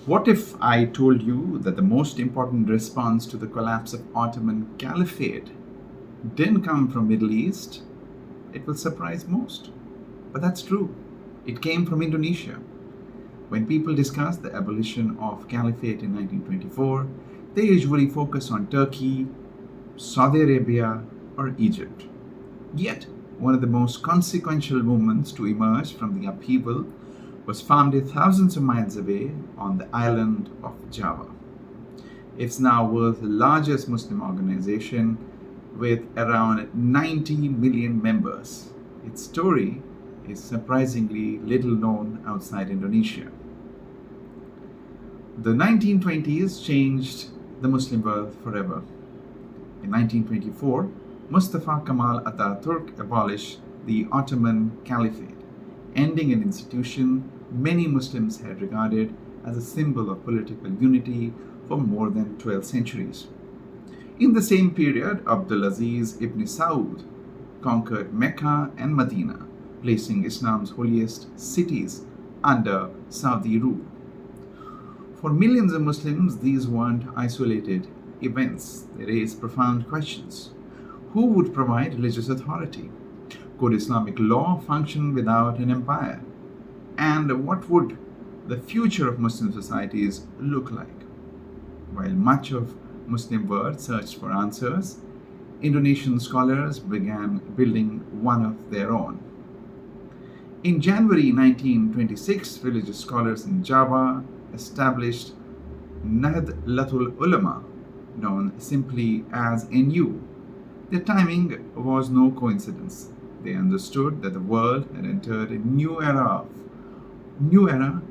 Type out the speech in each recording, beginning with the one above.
What if I told you that the most important response to the collapse of Ottoman Caliphate didn't come from Middle East? It will surprise most. But that's true. It came from Indonesia. When people discuss the abolition of Caliphate in 1924, they usually focus on Turkey, Saudi Arabia, or Egypt. Yet, one of the most consequential movements to emerge from the upheaval was founded thousands of miles away on the island of Java. It's now world's largest Muslim organization with around 90 million members. Its story is surprisingly little known outside Indonesia. The 1920s changed the Muslim world forever. In 1924, Mustafa Kemal Atatürk abolished the Ottoman Caliphate, ending an institution many Muslims had regarded as a symbol of political unity for more than 12 centuries. In the same period, Abdulaziz ibn Saud conquered Mecca and Medina, placing Islam's holiest cities under Saudi rule. For millions of Muslims, these weren't isolated events. They raised profound questions. Who would provide religious authority? Could Islamic law function without an empire? And what would the future of Muslim societies look like? While much of Muslim world searched for answers, Indonesian scholars began building one of their own. In January 1926, religious scholars in Java established Nahdlatul Ulama, known simply as NU. Their timing was no coincidence. They understood that the world had entered a new era.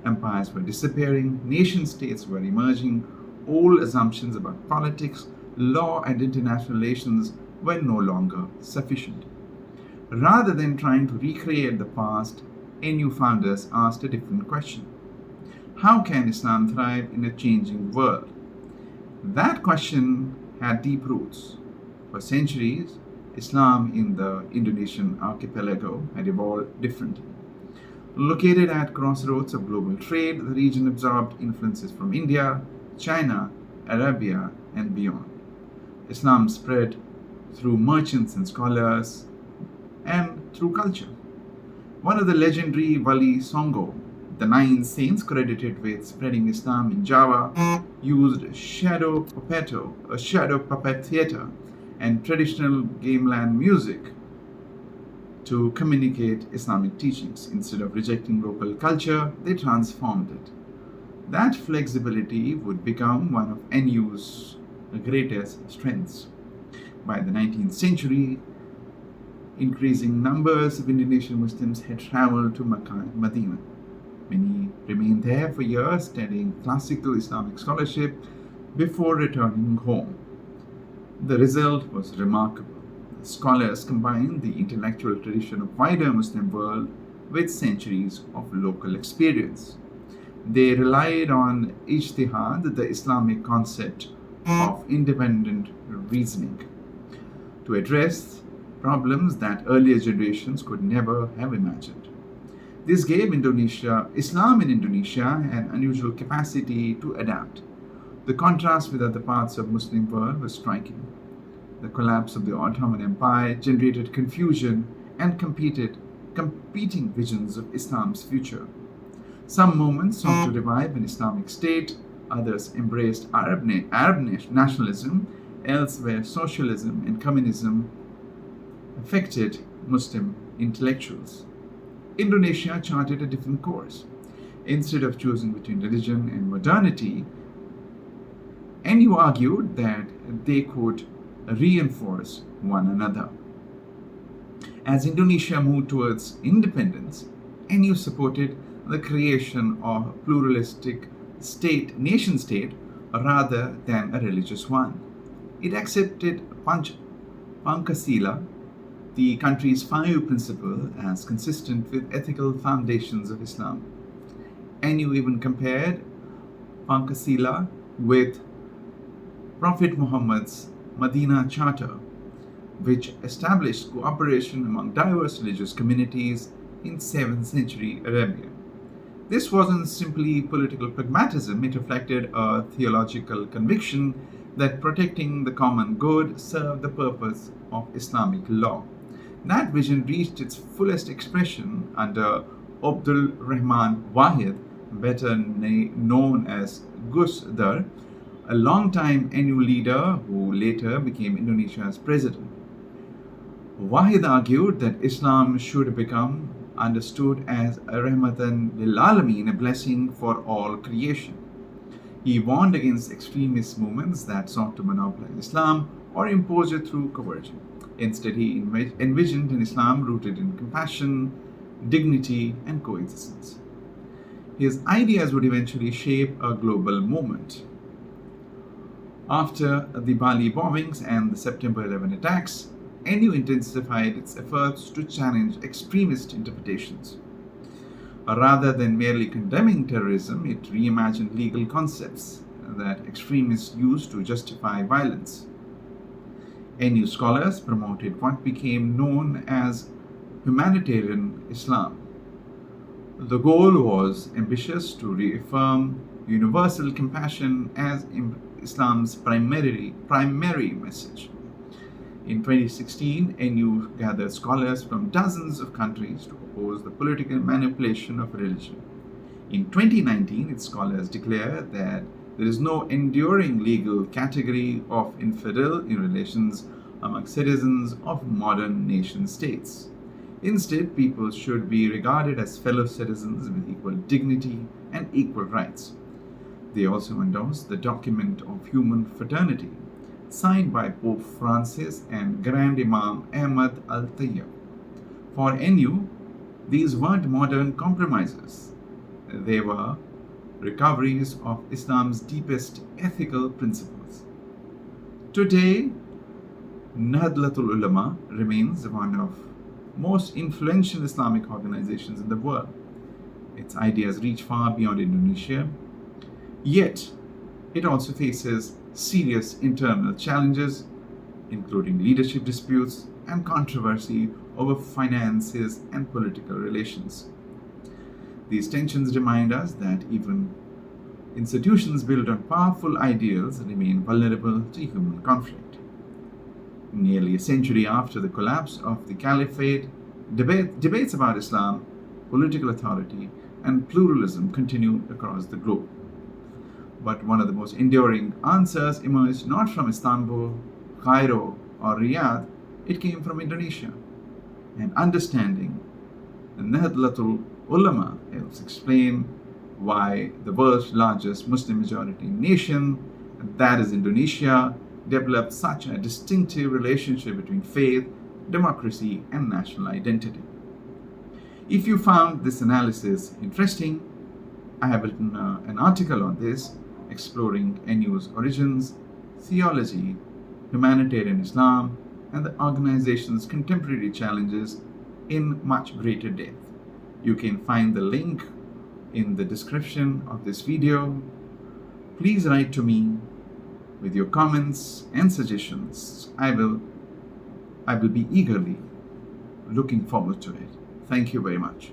Empires were disappearing, nation states were emerging, old assumptions about politics, law, and international relations were no longer sufficient. Rather than trying to recreate the past, NU founders asked a different question. How can Islam thrive in a changing world? That question had deep roots. For centuries, Islam in the Indonesian archipelago had evolved differently. Located at crossroads of global trade, the region absorbed influences from India, China, Arabia, and beyond. Islam spread through merchants and scholars and through culture. One of the legendary Wali Songo, the 9 saints credited with spreading Islam in Java, used shadow puppet theater, and traditional gamelan music to communicate Islamic teachings. Instead of rejecting local culture, they transformed it. That flexibility would become one of NU's greatest strengths. By the 19th century, increasing numbers of Indonesian Muslims had traveled to Mecca and Medina. Many remained there for years studying classical Islamic scholarship before returning home. The result was remarkable. The scholars combined the intellectual tradition of wider Muslim world with centuries of local experience. They relied on Ijtihad, the Islamic concept of independent reasoning, to address problems that earlier generations could never have imagined. This gave Islam in Indonesia an unusual capacity to adapt. The contrast with other parts of Muslim world was striking. The collapse of the Ottoman Empire generated confusion and competing visions of Islam's future. Some movements sought to revive an Islamic state, others embraced Arab nationalism, elsewhere socialism and communism affected Muslim intellectuals. Indonesia charted a different course. Instead of choosing between religion and modernity, NU argued that they could reinforce one another. As Indonesia moved towards independence, NU supported the creation of a pluralistic nation state rather than a religious one. It accepted Pancasila, the country's 5 principle, as consistent with ethical foundations of Islam. NU even compared Pancasila with Prophet Muhammad's Medina Charter, which established cooperation among diverse religious communities in 7th century Arabia. This wasn't simply political pragmatism, it reflected a theological conviction that protecting the common good served the purpose of Islamic law. That vision reached its fullest expression under Abdurrahman Wahid, better known as Gus Dar, a longtime NU leader who later became Indonesia's president. Wahid argued that Islam should become understood as a rahmatan lil alamin, a blessing for all creation. He warned against extremist movements that sought to monopolize Islam or impose it through coercion. Instead, he envisioned an Islam rooted in compassion, dignity, and coexistence. His ideas would eventually shape a global movement. After the Bali bombings and the September 11 attacks, NU intensified its efforts to challenge extremist interpretations. Rather than merely condemning terrorism, it reimagined legal concepts that extremists used to justify violence. NU scholars promoted what became known as Humanitarian Islam. The goal was ambitious to reaffirm universal compassion as Islam's primary message. In 2016, NU gathered scholars from dozens of countries to oppose the political manipulation of religion. In 2019, its scholars declared that there is no enduring legal category of infidel in relations among citizens of modern nation states. Instead, people should be regarded as fellow citizens with equal dignity and equal rights. They also endorsed the document of human fraternity, signed by Pope Francis and Grand Imam Ahmad al-Tayyib. For NU, these weren't modern compromises. They were recoveries of Islam's deepest ethical principles. Today, Nahdlatul Ulama remains one of most influential Islamic organizations in the world. Its ideas reach far beyond Indonesia, yet it also faces serious internal challenges, including leadership disputes and controversy over finances and political relations. These tensions remind us that even institutions built on powerful ideals remain vulnerable to human conflict. Nearly a century after the collapse of the Caliphate, debates about Islam, political authority, and pluralism continue across the globe. But one of the most enduring answers emerged not from Istanbul, Cairo, or Riyadh, it came from Indonesia. And understanding the Nahdlatul Ulama helps explain why the world's largest Muslim majority nation, that is Indonesia, developed such a distinctive relationship between faith, democracy, and national identity. If you found this analysis interesting, I have written an article on this, exploring NU's origins, theology, humanitarian Islam, and the organization's contemporary challenges in much greater depth. You can find the link in the description of this video. Please write to me with your comments and suggestions. I will be eagerly looking forward to it. Thank you very much.